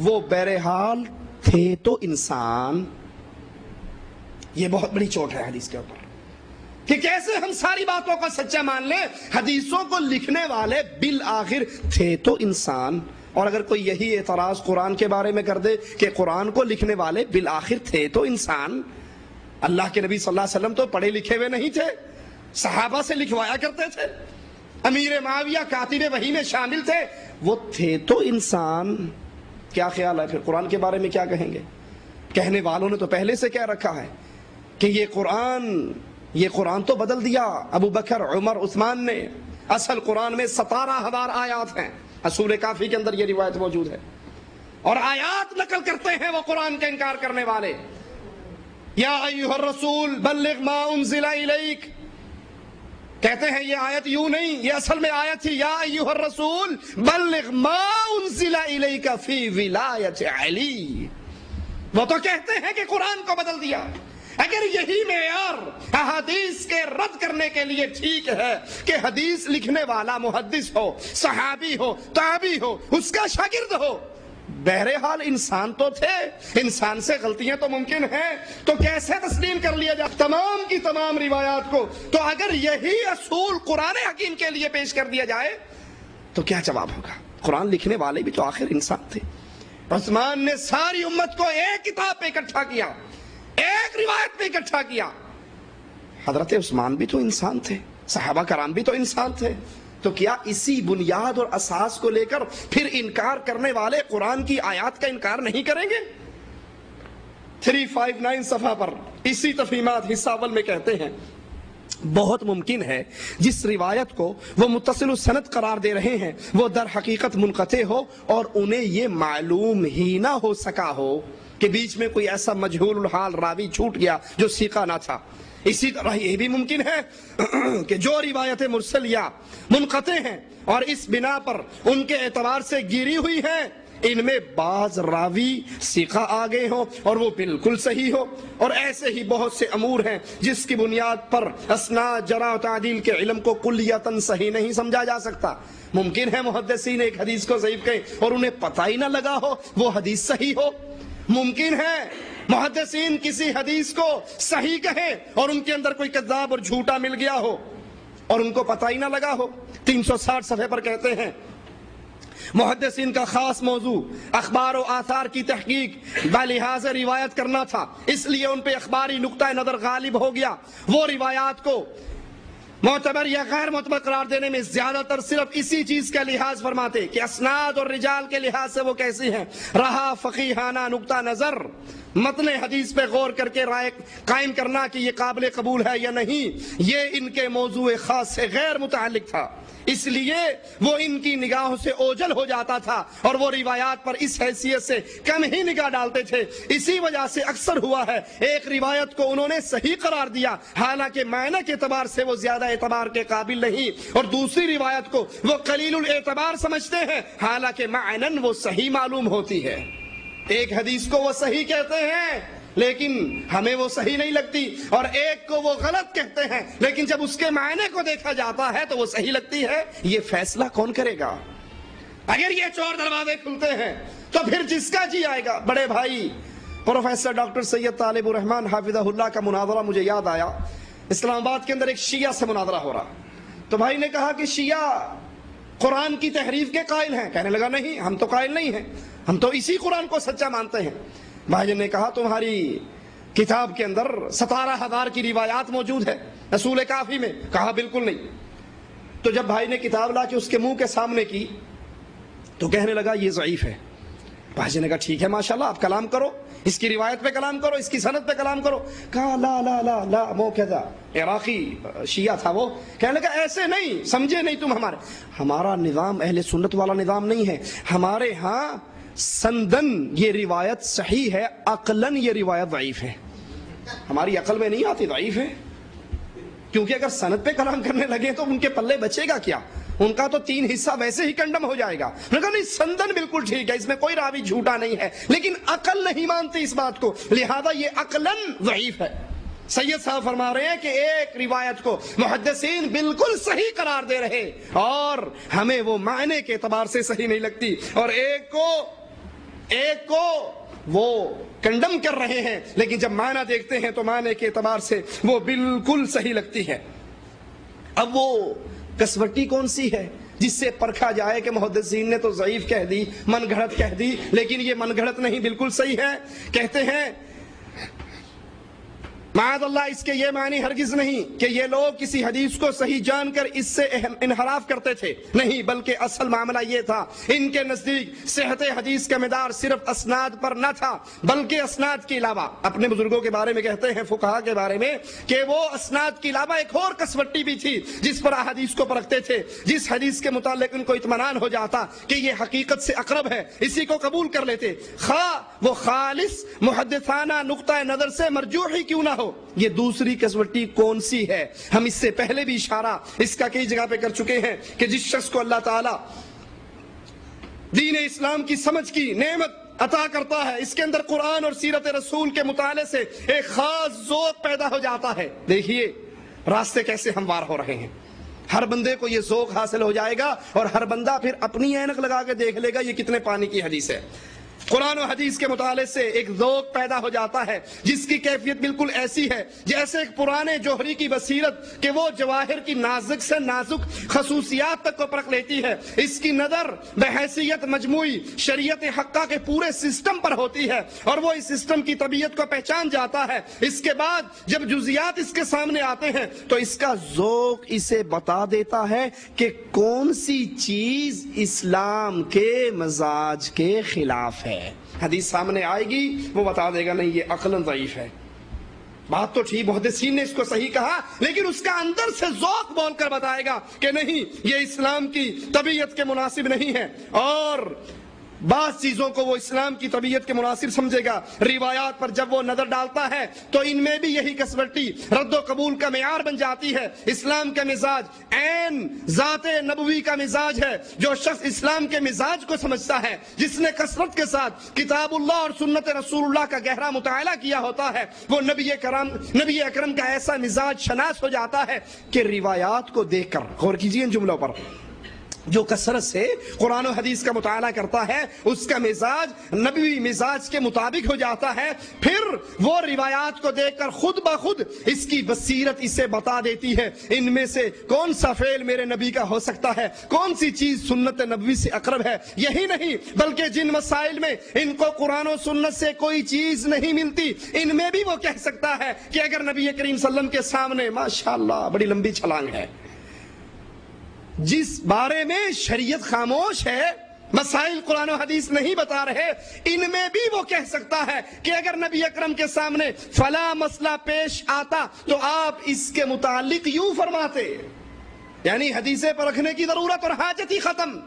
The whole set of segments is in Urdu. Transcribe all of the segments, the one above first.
وہ بہرحال تھے تو انسان. یہ بہت بڑی چوٹ ہے حدیث کے اوپر کہ کیسے ہم ساری باتوں کا سچا مان لیں. حدیثوں کو لکھنے والے بالآخر تھے تو انسان. اور اگر کوئی یہی اعتراض قرآن کے بارے میں کر دے کہ قرآن کو لکھنے والے بالآخر تھے تو انسان، اللہ کے نبی صلی اللہ علیہ وسلم تو پڑھے لکھے ہوئے نہیں تھے، صحابہ سے لکھوایا کرتے تھے، امیر معاویہ کاتب وحی میں شامل تھے، وہ تھے تو انسان. کیا خیال ہے پھر قرآن کے بارے میں کیا کہیں گے؟ کہنے والوں نے تو پہلے سے کہہ رکھا ہے کہ یہ قرآن تو بدل دیا ابو بکر عمر عثمان نے. اصل قرآن میں 17,000 آیات ہیں. اصول کافی کے اندر یہ روایت موجود ہے. اور آیات نقل کرتے ہیں وہ قرآن کا انکار کرنے والے. یا ایھا الرسول بلغ ما انزل الیک، کہتے ہیں یہ آیت یوں نہیں، یہ اصل میں آیت تھی یا ایھا الرسول بلغ ما انزل الیک فی ولایت علی. وہ تو کہتے ہیں کہ قرآن کو بدل دیا. اگر یہی معیار احادیث کے رد کرنے کے لیے ٹھیک ہے کہ حدیث لکھنے والا محدث ہو، صحابی ہو، تابعی ہو، اس کا شاگرد ہو، بہرحال انسان تو تھے، انسان سے غلطیاں تو ممکن ہیں، تو کیسے تسلیم کر لیا جائے تمام کی تمام روایات کو؟ تو اگر یہی اصول قرآن حکیم کے لیے پیش کر دیا جائے تو کیا جواب ہوگا؟ قرآن لکھنے والے بھی تو آخر انسان تھے. عثمان نے ساری امت کو ایک کتاب پہ اکٹھا کیا، ایک روایت پہ اکٹھا کیا. حضرت عثمان بھی تو انسان تھے، صحابہ کرام بھی تو انسان تھے. تو کیا اسی بنیاد اور اساس کو لے کر پھر انکار کرنے والے قرآن کی آیات کا انکار نہیں کریں گے؟ 359 صفحہ پر اسی تفہیمات حصہ اول میں کہتے ہیں بہت ممکن ہے جس روایت کو وہ متصل السند قرار دے رہے ہیں وہ در حقیقت منقطع ہو اور انہیں یہ معلوم ہی نہ ہو سکا ہو کہ بیچ میں کوئی ایسا مجہول الحال راوی چھوٹ گیا جو سیکھا نہ تھا. اسی طرح یہ بھی ممکن ہے کہ جو روایتیں مرسل یا منقطع ہیں اور اس بنا پر ان کے اعتبار سے گری ہوئی ہیں، ان میں بعض راوی سیکھا آگے ہو اور وہ بالکل صحیح ہو. اور ایسے ہی بہت سے امور ہیں جس کی بنیاد پر اسناد جرح و تعدیل کے علم کو کلیتاً صحیح نہیں سمجھا جا سکتا. ممکن ہے محدثین ایک حدیث کو ضعیف کہیں اور انہیں پتہ ہی نہ لگا ہو وہ حدیث صحیح ہو. ممکن ہے محدثین کسی حدیث کو صحیح کہیں اور ان کے اندر کوئی کذاب اور جھوٹا مل گیا ہو اور ان کو پتہ ہی نہ لگا ہو. 360 صفحے پر کہتے ہیں محدثین کا خاص موضوع اخبار و آثار کی تحقیق بلحاظ روایت کرنا تھا، اس لیے ان پہ اخباری نقطہ نظر غالب ہو گیا. وہ روایات کو معتبر یا غیر معتبر قرار دینے میں زیادہ تر صرف اسی چیز کا لحاظ فرماتے کہ اسناد اور رجال کے لحاظ سے وہ کیسی ہیں. رہا فقیہانہ نقطہ نظر متن حدیث پہ غور کر کے رائے قائم کرنا کہ یہ قابل قبول ہے یا نہیں، یہ ان کے موضوع خاص سے غیر متعلق تھا، اس لیے وہ ان کی نگاہوں سے اوجھل ہو جاتا تھا اور وہ روایات پر اس حیثیت سے کم ہی نگاہ ڈالتے تھے. اسی وجہ سے اکثر ہوا ہے ایک روایت کو انہوں نے صحیح قرار دیا حالانکہ معنی کے اعتبار سے وہ زیادہ اعتبار کے قابل نہیں، اور دوسری روایت کو وہ قلیل الاعتبار سمجھتے ہیں حالانکہ معنن وہ صحیح معلوم ہوتی ہے. ایک حدیث کو وہ صحیح کہتے ہیں لیکن ہمیں وہ صحیح نہیں لگتی، اور ایک کو وہ غلط کہتے ہیں لیکن جب اس کے معنی کو دیکھا جاتا ہے تو وہ صحیح لگتی ہے. یہ فیصلہ کون کرے گا؟ اگر یہ چور دروازے کھلتے ہیں تو پھر جس کا جی آئے گا. بڑے بھائی پروفیسر ڈاکٹر سید طالب الرحمن حافظہ اللہ کا مناظرہ مجھے یاد آیا. اسلام آباد کے اندر ایک شیعہ سے مناظرہ ہو رہا، تو بھائی نے کہا کہ شیعہ قرآن کی تحریف کے قائل ہیں. کہنے لگا نہیں، ہم تو قائل نہیں ہیں، ہم تو اسی قرآن کو سچا مانتے ہیں. بھائی نے کہا تمہاری کتاب کے اندر 17,000 کی روایات موجود ہے اصول کافی میں. کہا بالکل نہیں. تو جب بھائی نے کتاب لا کے اس کے منہ کے سامنے کی تو کہنے لگا یہ ضعیف ہے. بھائی نے کہا ٹھیک ہے ماشاءاللہ آپ کلام کرو، اس کی روایت پہ کلام کرو، اس کی سند پہ کلام کرو. کہا لا لا لا لا، وہ کہتا عراقی شیعہ تھا، وہ کہنے لگا ایسے نہیں، سمجھے نہیں تم ہمارا نظام اہل سنت والا نظام نہیں ہے. ہمارے ہاں سندن یہ روایت صحیح ہے، عقلن یہ روایت ضعیف ہے. ہماری عقل میں نہیں آتی، ضعیف ہے. کیونکہ اگر سند پہ کلام کرنے لگے تو ان کے پلے بچے گا کیا؟ ان کا تو 3 حصہ ویسے ہی کنڈم ہو جائے گا. میں کہا نہیں، سندن بالکل ٹھیک ہے، اس میں کوئی راوی جھوٹا نہیں ہے، لیکن عقل نہیں مانتی اس بات کو، لہذا یہ عقلن ضعیف ہے. سید صاحب فرما رہے ہیں کہ ایک روایت کو محدثین بالکل صحیح قرار دے رہے اور ہمیں وہ معنی کے اعتبار سے صحیح نہیں لگتی، اور ایک کو ایک کو وہ کنڈم کر رہے ہیں، لیکن جب معنی دیکھتے ہیں تو معنی کے اعتبار سے وہ بالکل صحیح لگتی ہے۔ اب وہ کسوٹی کون سی ہے جس سے پرکھا جائے کہ محدثین نے تو ضعیف کہہ دی، من گھڑت کہہ دی، لیکن یہ من گھڑت نہیں، بالکل صحیح ہے؟ کہتے ہیں معاذ اللہ اس کے یہ معنی ہرگز نہیں کہ یہ لوگ کسی حدیث کو صحیح جان کر اس سے انحراف کرتے تھے، نہیں، بلکہ اصل معاملہ یہ تھا ان کے نزدیک صحت حدیث کا مدار صرف اسناد پر نہ تھا بلکہ اسناد کے علاوہ، اپنے بزرگوں کے بارے میں کہتے ہیں، فقہا کے بارے میں، کہ وہ اسناد کے علاوہ ایک اور کسوٹی بھی تھی جس پر احادیث کو پرکھتے تھے، جس حدیث کے متعلق ان کو اطمینان ہو جاتا کہ یہ حقیقت سے اقرب ہے، اسی کو قبول کر لیتے، خواہ وہ خالص محدثانہ نقطہ نظر سے مرجوح ہی کیوں نہ ہو۔ یہ دوسری کسوٹی کون سی ہے؟ ہم اس سے پہلے بھی اشارہ اس کا کئی جگہ پہ کر چکے ہیں کہ جس شخص کو اللہ تعالی دین اسلام کی سمجھ کی نعمت عطا کرتا ہے، اس کے اندر قرآن اور سیرت رسول کے مطالعے سے ایک خاص ذوق پیدا ہو جاتا ہے۔ دیکھیے راستے کیسے ہموار ہو رہے ہیں، ہر بندے کو یہ ذوق حاصل ہو جائے گا اور ہر بندہ پھر اپنی اینک لگا کے دیکھ لے گا یہ کتنے پانی کی حدیث ہے۔ قرآن و حدیث کے مطالعے سے ایک ذوق پیدا ہو جاتا ہے جس کی کیفیت بالکل ایسی ہے جیسے ایک پرانے جوہری کی بصیرت کہ وہ جواہر کی نازک سے نازک خصوصیات تک کو پرکھ لیتی ہے۔ اس کی نظر بحیثیت مجموعی شریعت حقہ کے پورے سسٹم پر ہوتی ہے اور وہ اس سسٹم کی طبیعت کو پہچان جاتا ہے۔ اس کے بعد جب جزیات اس کے سامنے آتے ہیں تو اس کا ذوق اسے بتا دیتا ہے کہ کون سی چیز اسلام کے مزاج کے خلاف ہے۔ حدیث سامنے آئے گی وہ بتا دے گا نہیں یہ عقلاً ضعیف ہے، بات تو ٹھیک محدثین نے اس کو صحیح کہا، لیکن اس کا اندر سے ذوق بول کر بتائے گا کہ نہیں یہ اسلام کی طبیعت کے مناسب نہیں ہے، اور بعض چیزوں کو وہ اسلام کی طبیعت کے مناسب سمجھے گا۔ روایات پر جب وہ نظر ڈالتا ہے تو ان میں بھی یہی کسوٹی رد و قبول کا معیار بن جاتی ہے۔ اسلام کا مزاج عین ذات نبوی کا مزاج ہے۔ جو شخص اسلام کے مزاج کو سمجھتا ہے، جس نے کثرت کے ساتھ کتاب اللہ اور سنت رسول اللہ کا گہرا مطالعہ کیا ہوتا ہے، وہ نبی اکرم کا ایسا مزاج شناس ہو جاتا ہے کہ روایات کو دیکھ کر، غور کیجیے ان جملوں پر، جو کثرت سے قرآن و حدیث کا مطالعہ کرتا ہے اس کا مزاج نبوی مزاج کے مطابق ہو جاتا ہے، پھر وہ روایات کو دیکھ کر خود بخود اس کی بصیرت اسے بتا دیتی ہے ان میں سے کون سا فعل میرے نبی کا ہو سکتا ہے، کون سی چیز سنت نبوی سے اقرب ہے۔ یہی نہیں بلکہ جن مسائل میں ان کو قرآن و سنت سے کوئی چیز نہیں ملتی، ان میں بھی وہ کہہ سکتا ہے کہ اگر نبی کریم صلی اللہ علیہ وسلم کے سامنے ماشاءاللہ بڑی لمبی چھلانگ ہے، جس بارے میں شریعت خاموش ہے، مسائل قرآن و حدیث نہیں بتا رہے، ان میں بھی وہ کہہ سکتا ہے کہ اگر نبی اکرم کے سامنے فلاں مسئلہ پیش آتا تو آپ اس کے متعلق یوں فرماتے، یعنی حدیثیں پرکھنے کی ضرورت اور حاجت ہی ختم۔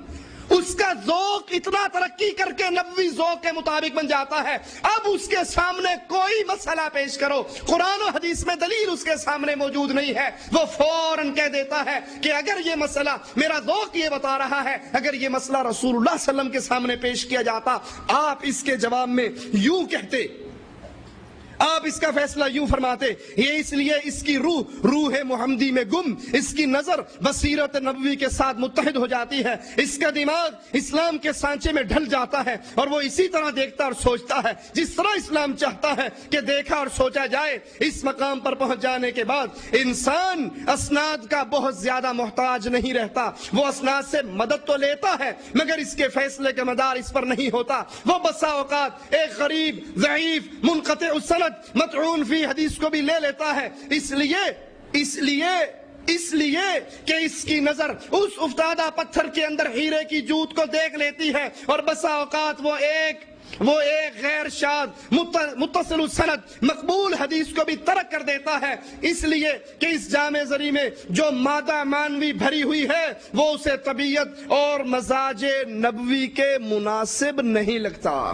اس کا ذوق اتنا ترقی کر کے نبوی ذوق کے مطابق بن جاتا ہے۔ اب اس کے سامنے کوئی مسئلہ پیش کرو، قرآن و حدیث میں دلیل اس کے سامنے موجود نہیں ہے، وہ فوراً کہہ دیتا ہے کہ اگر یہ مسئلہ میرا ذوق یہ بتا رہا ہے، اگر یہ مسئلہ رسول اللہ صلی اللہ علیہ وسلم کے سامنے پیش کیا جاتا، آپ اس کے جواب میں یوں کہتے، آپ اس کا فیصلہ یوں فرماتے۔ یہ اس لیے اس کی روح محمدی میں گم، اس کی نظر بصیرت نبوی کے ساتھ متحد ہو جاتی ہے، اس کا دماغ اسلام کے سانچے میں ڈھل جاتا ہے اور وہ اسی طرح دیکھتا اور سوچتا ہے جس طرح اسلام چاہتا ہے کہ دیکھا اور سوچا جائے۔ اس مقام پر پہنچ جانے کے بعد انسان اسناد کا بہت زیادہ محتاج نہیں رہتا، وہ اسناد سے مدد تو لیتا ہے مگر اس کے فیصلے کا مدار اس پر نہیں ہوتا۔ وہ بسا اوقات ایک غریب ضعیف منقطع السند مطعون فی حدیث کو بھی لے لیتا ہے، اس لیے کہ اس کی نظر اس افتادہ پتھر کے اندر ہیرے کی جوت کو دیکھ لیتی ہے، اور بسا اوقات وہ ایک غیر شاذ متصل السند مقبول حدیث کو بھی ترک کر دیتا ہے، اس لیے کہ اس جامع ذری میں جو مادہ مانوی بھری ہوئی ہے وہ اسے طبیعت اور مزاج نبوی کے مناسب نہیں لگتا۔